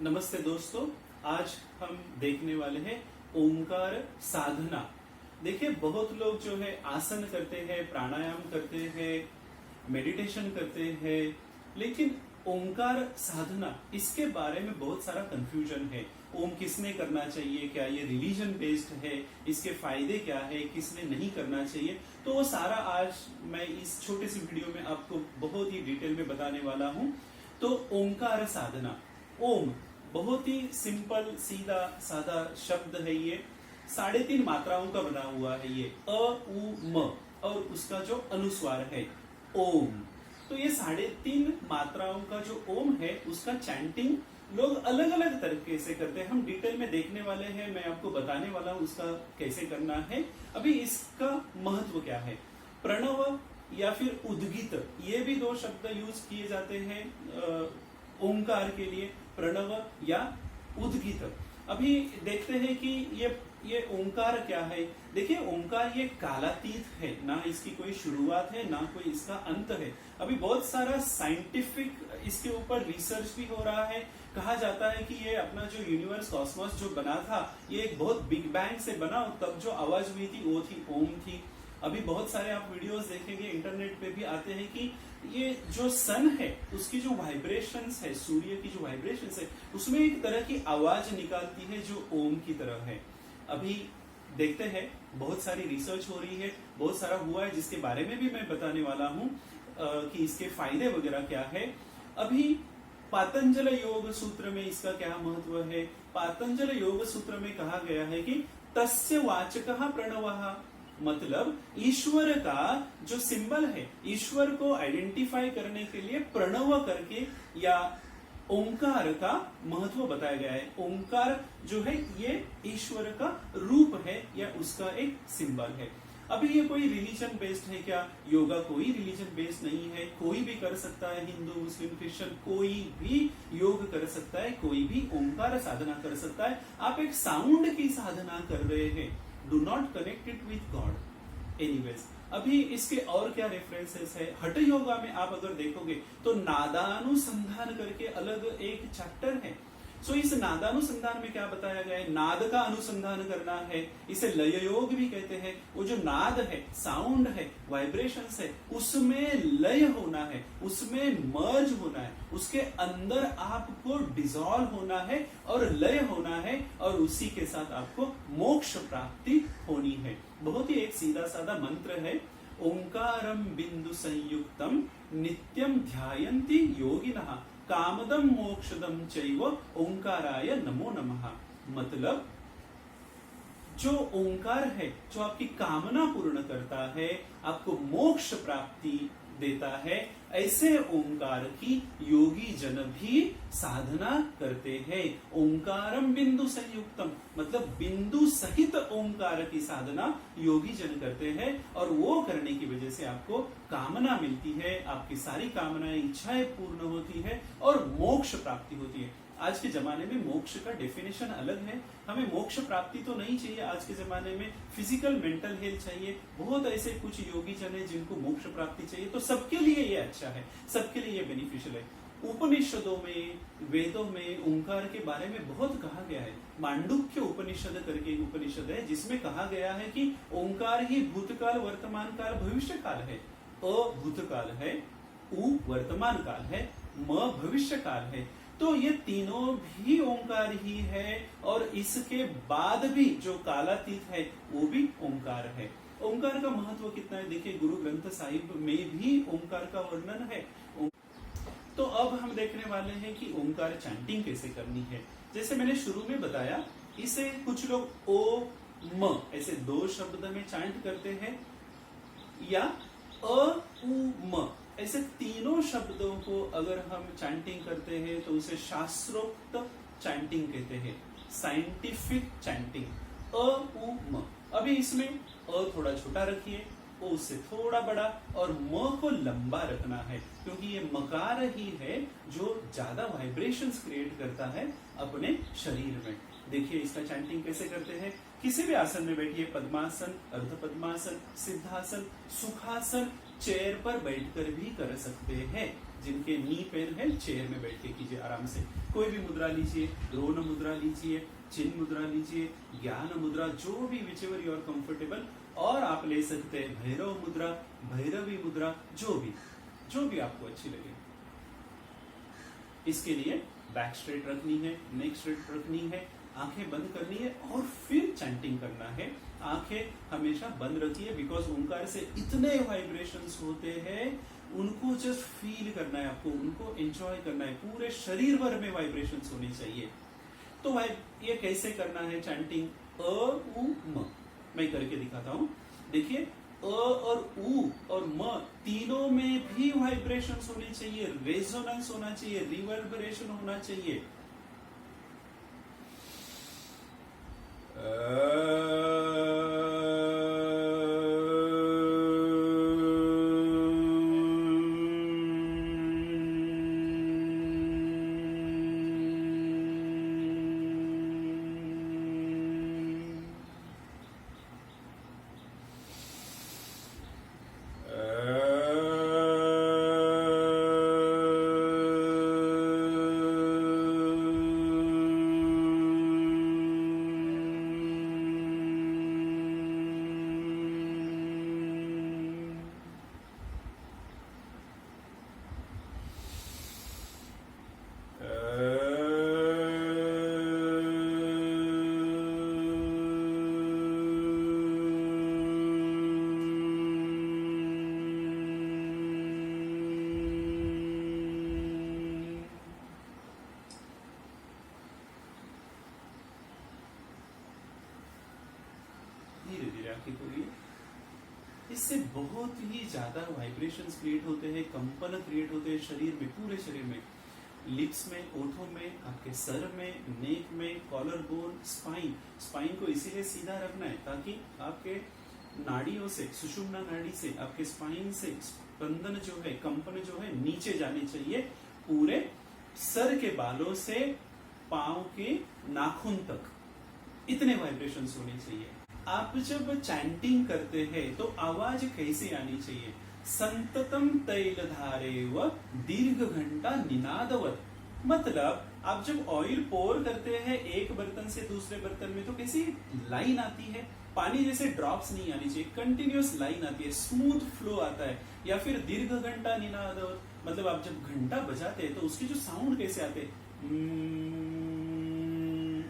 नमस्ते दोस्तों, आज हम देखने वाले हैं ओंकार साधना। देखिए, बहुत लोग जो है आसन करते हैं, प्राणायाम करते हैं, मेडिटेशन करते हैं, लेकिन ओंकार साधना इसके बारे में बहुत सारा कंफ्यूजन है। ओम किसने करना चाहिए, क्या ये रिलीजन बेस्ड है, इसके फायदे क्या है, किसने नहीं करना चाहिए, तो वो सारा आज मैं इस छोटे सी वीडियो में आपको बहुत ही डिटेल में बताने वाला हूं। तो ओंकार साधना, ओम बहुत ही सिंपल सीधा सादा शब्द है। ये 3.5 मात्राओं का बना हुआ है। ये अ उ म और उसका जो अनुस्वार है ओम। तो ये 3.5 मात्राओं का जो ओम है उसका चैंटिंग लोग अलग अलग तरीके से करते हैं। हम डिटेल में देखने वाले हैं, मैं आपको बताने वाला हूं उसका कैसे करना है। अभी इसका महत्व क्या है। प्रणव या फिर उद्गीत, ये भी 2 शब्द यूज किए जाते हैं ओंकार के लिए, प्रणव या उद्गीत। अभी देखते हैं कि ये ओंकार क्या है। देखिए, ओंकार ये कालातीत है, ना इसकी कोई शुरुआत है ना कोई इसका अंत है। अभी बहुत सारा साइंटिफिक इसके ऊपर रिसर्च भी हो रहा है। कहा जाता है कि ये अपना जो यूनिवर्स कॉस्मोस जो बना था, ये एक बहुत बिग बैंग से बना, तब जो आवाज हुई थी वो थी ओम थी। अभी बहुत सारे आप वीडियोस देखेंगे, इंटरनेट पे भी आते हैं कि ये जो सन है उसकी जो वाइब्रेशंस है, सूर्य की जो वाइब्रेशंस है, उसमें एक तरह की आवाज निकालती है जो ओम की तरह है। अभी देखते हैं, बहुत सारी रिसर्च हो रही है, बहुत सारा हुआ है, जिसके बारे में भी मैं बताने वाला हूं कि इसके फायदे वगैरह क्या है। अभी पातंजल योग सूत्र में इसका क्या महत्व है। पातंजल योग सूत्र में कहा गया है कि तस्य वाचकः प्रणवः, मतलब ईश्वर का जो सिंबल है, ईश्वर को आइडेंटिफाई करने के लिए प्रणव करके या ओंकार का महत्व बताया गया है। ओंकार जो है ये ईश्वर का रूप है या उसका एक सिंबल है। अभी ये कोई रिलीजन बेस्ड है क्या? योगा कोई रिलीजन बेस्ड नहीं है, कोई भी कर सकता है। हिंदू, मुस्लिम, क्रिश्चियन कोई भी योग कर सकता है, कोई भी ओंकार साधना कर सकता है। आप एक साउंड की साधना कर रहे हैं, do not connect it with God. Anyways, अभी इसके और क्या रेफरेंसेस है। हठ योगा में आप अगर देखोगे तो नादानुसंधान करके अलग एक चैप्टर है। सो इस नादानुसंधान में क्या बताया गया है, नाद का अनुसंधान करना है। इसे लय योग भी कहते हैं। वो जो नाद है, साउंड है, वाइब्रेशंस है, उसमें लय होना है, उसमें मर्ज होना है, उसके अंदर आपको डिसॉल्व होना है और लय होना है, और उसी के साथ आपको मोक्ष प्राप्ति होनी है। बहुत ही एक सीधा साधा मंत्र है। ओंकारम बिंदु संयुक्तम नित्यम ध्यायन्ति योगिनः कामदम मोक्षदम चैव ओंकाराय नमो नमः। मतलब जो ओंकार है, जो आपकी कामना पूर्ण करता है, आपको मोक्ष प्राप्ति देता है, ऐसे ओंकार की योगी जन भी साधना करते हैं। ओंकारम बिंदु संयुक्तम, मतलब बिंदु सहित ओंकार की साधना योगी जन करते हैं, और वो करने की वजह से आपको कामना मिलती है, आपकी सारी कामनाएं, इच्छाएं पूर्ण होती है और मोक्ष प्राप्ति होती है। आज के जमाने में मोक्ष का डेफिनेशन अलग है। हमें मोक्ष प्राप्ति तो नहीं चाहिए आज के जमाने में, फिजिकल मेंटल हेल्थ चाहिए। बहुत ऐसे कुछ योगी जन है जिनको मोक्ष प्राप्ति चाहिए, तो सबके लिए ये अच्छा है, सबके लिए ये बेनिफिशियल है। उपनिषदों में, वेदों में ओंकार के बारे में बहुत कहा गया है। मांडुक्य उपनिषद करके एक उपनिषद है जिसमें कहा गया है कि ओंकार ही भूतकाल, वर्तमान काल, भविष्य काल है। अ भूतकाल है, उ वर्तमान काल है, म भविष्य काल है। तो ये तीनों भी ओंकार ही है, और इसके बाद भी जो कालातीत है वो भी ओंकार है। ओंकार का महत्व कितना है, देखिए गुरु ग्रंथ साहिब में भी ओंकार का वर्णन है। तो अब हम देखने वाले हैं कि ओंकार चैंटिंग कैसे करनी है। जैसे मैंने शुरू में बताया, इसे कुछ लोग ओ म ऐसे 2 शब्द में चैंट करते हैं, या अ उ म ऐसे तीनों शब्दों को अगर हम चैंटिंग करते हैं तो उसे शास्त्रोक्त चैंटिंग कहते हैं, साइंटिफिक चैंटिंग। अ उ म, अभी इसमें अ थोड़ा छोटा रखिए, ओ उससे थोड़ा बड़ा, और म को लंबा रखना है, क्योंकि ये मकार ही है जो ज्यादा वाइब्रेशंस क्रिएट करता है अपने शरीर में। देखिए इसका चैंटिंग कैसे करते हैं। किसी भी आसन में बैठिए, पद्मासन, अर्ध पद्मासन, सिद्धासन, सुखासन, चेयर पर बैठकर भी कर सकते हैं। जिनके नी पेन है, चेयर में बैठ के कीजिए आराम से। कोई भी मुद्रा लीजिए, द्रोण मुद्रा लीजिए, चिन्ह मुद्रा लीजिए, ज्ञान मुद्रा, जो भी whichever you are comfortable. और आप ले सकते हैं भैरव मुद्रा, भैरवी मुद्रा, जो भी आपको अच्छी लगे। इसके लिए बैक स्ट्रेट रखनी है, नेक स्ट्रेट रखनी है, आंखें बंद करनी है और फिर चैंटिंग करना है। आंखें हमेशा बंद रखिए, बिकॉज ओंकार से इतने वाइब्रेशंस होते हैं, उनको जस्ट फील करना है आपको, उनको एंजॉय करना है। पूरे शरीर भर में वाइब्रेशंस होनी चाहिए। तो ये कैसे करना है चैंटिंग? अ उ म मैं करके दिखाता हूं। देखिए, अ और उ और म तीनों में भी वाइब्रेशंस होनी चाहिए, रेजोनेंस होना चाहिए, रिवर्बरेशन होना चाहिए। धीरे धीरे आंखें खोलिए। इससे बहुत ही ज्यादा वाइब्रेशंस क्रिएट होते हैं, कंपन क्रिएट होते हैं शरीर में, पूरे शरीर में, लिप्स में, ओठों में, आपके सर में, नेक में, कॉलर बोन, स्पाइन को इसीलिए सीधा रखना है ताकि आपके नाड़ियों से, सुषुम्ना नाड़ी से, आपके स्पाइन से स्पंदन जो है, कंपन जो है नीचे जानी चाहिए। पूरे सर के बालों से पांव के नाखून तक इतने वाइब्रेशंस होने चाहिए। आप जब चैंटिंग करते हैं तो आवाज कैसे आनी चाहिए? संततम तैलधारेव दीर्घ घंटा निनादवत। मतलब आप जब ऑयल पोर करते हैं एक बर्तन से दूसरे बर्तन में, तो कैसी लाइन आती है, पानी जैसे ड्रॉप्स नहीं आनी चाहिए, कंटिन्यूअस लाइन आती है, स्मूथ फ्लो आता है। या फिर दीर्घ घंटा निनादवत, मतलब आप जब घंटा बजाते हैं तो उसके जो साउंड कैसे आते हैं,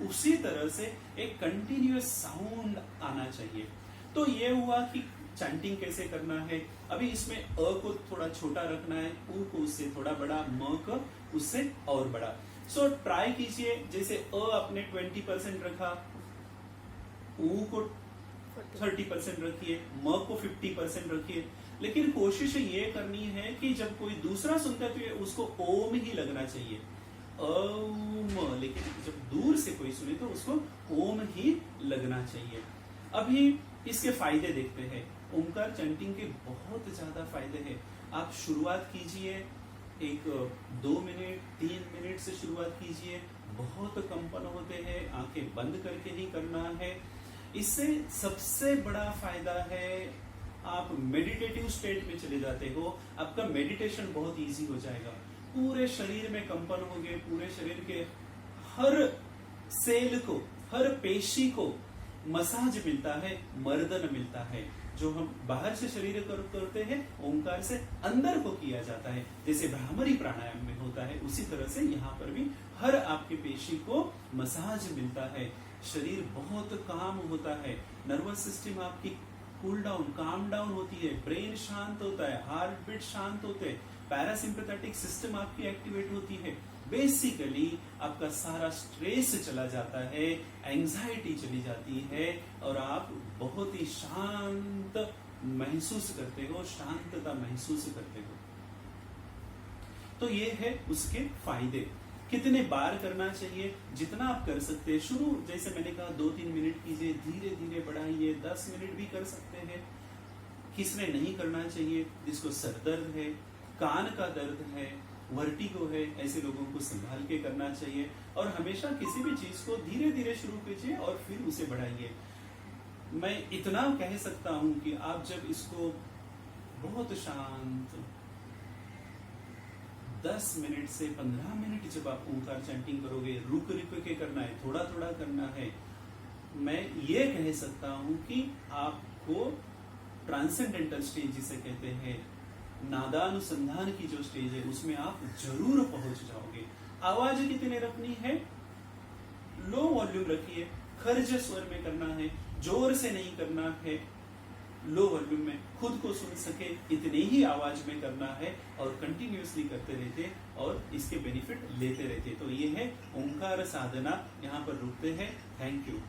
उसी तरह से एक कंटिन्यूअस साउंड आना चाहिए। तो ये हुआ कि चैंटिंग कैसे करना है। अभी इसमें अ को थोड़ा छोटा रखना है, उ को उससे थोड़ा बड़ा, म को उससे और बड़ा। सो ट्राई कीजिए, जैसे अ आपने 20% रखा, उ को 30% रखिए, म को 50% रखिए। लेकिन कोशिश ये करनी है कि जब कोई दूसरा सुनता है तो ये उसको ओम ही लगना चाहिए, ओम। लेकिन जब दूर से कोई सुने तो उसको ओम ही लगना चाहिए। अभी इसके फायदे देखते हैं। ओंकार चैंटिंग के बहुत ज्यादा फायदे हैं। आप शुरुआत कीजिए, एक 2 मिनट 3 मिनट से शुरुआत कीजिए। बहुत कंपन होते हैं, आंखें बंद करके ही करना है। इससे सबसे बड़ा फायदा है, आप मेडिटेटिव स्टेट में चले जाते हो, आपका मेडिटेशन बहुत इजी हो जाएगा। पूरे शरीर में कंपन होंगे, पूरे शरीर के हर सेल को, हर पेशी को मसाज मिलता है, मर्दन मिलता है। जो हम बाहर से शरीर करते हैं, ओंकार से अंदर को किया जाता है, जैसे भ्रामरी प्राणायाम में होता है, उसी तरह से यहाँ पर भी हर आपकी पेशी को मसाज मिलता है। शरीर बहुत काम होता है, नर्वस सिस्टम आपकी कूल डाउन, काम डाउन होती है, ब्रेन शांत होता है, हार्ट बीट शांत होते हैं, पैरासिम्पैथेटिक सिस्टम आपकी एक्टिवेट होती है। बेसिकली आपका सारा स्ट्रेस चला जाता है, एंजाइटी चली जाती है और आप बहुत ही शांत महसूस करते हो, शांतता महसूस करते हो। तो ये है उसके फायदे। कितने बार करना चाहिए? जितना आप कर सकते हैं। शुरू जैसे मैंने कहा 2-3 मिनट कीजिए, धीरे धीरे बढ़ाइए, 10 मिनट भी कर सकते हैं। किसने नहीं करना चाहिए? जिसको सर दर्द है, कान का दर्द है, वर्टिगो है, ऐसे लोगों को संभाल के करना चाहिए। और हमेशा किसी भी चीज को धीरे धीरे शुरू कीजिए और फिर उसे बढ़ाइए। मैं इतना कह सकता हूं कि आप जब इसको बहुत शांत। 10 मिनट से 15 मिनट जब आप ओंकार चैंटिंग करोगे, रुक रुक के करना है, थोड़ा थोड़ा करना है। मैं ये कह सकता हूं कि आपको ट्रांसेंडेंटल स्टेज जिसे कहते हैं, नादानुसंधान की जो स्टेज है, उसमें आप जरूर पहुंच जाओगे। आवाज कितनी रखनी है? लो वॉल्यूम रखिए, खर्ज स्वर में करना है, जोर से नहीं करना है, लो वॉल्यूम में खुद को सुन सके इतनी ही आवाज में करना है और कंटिन्यूअसली करते रहते और इसके बेनिफिट लेते रहते। तो ये है ओंकार साधना। यहाँ पर रुकते हैं। Thank you.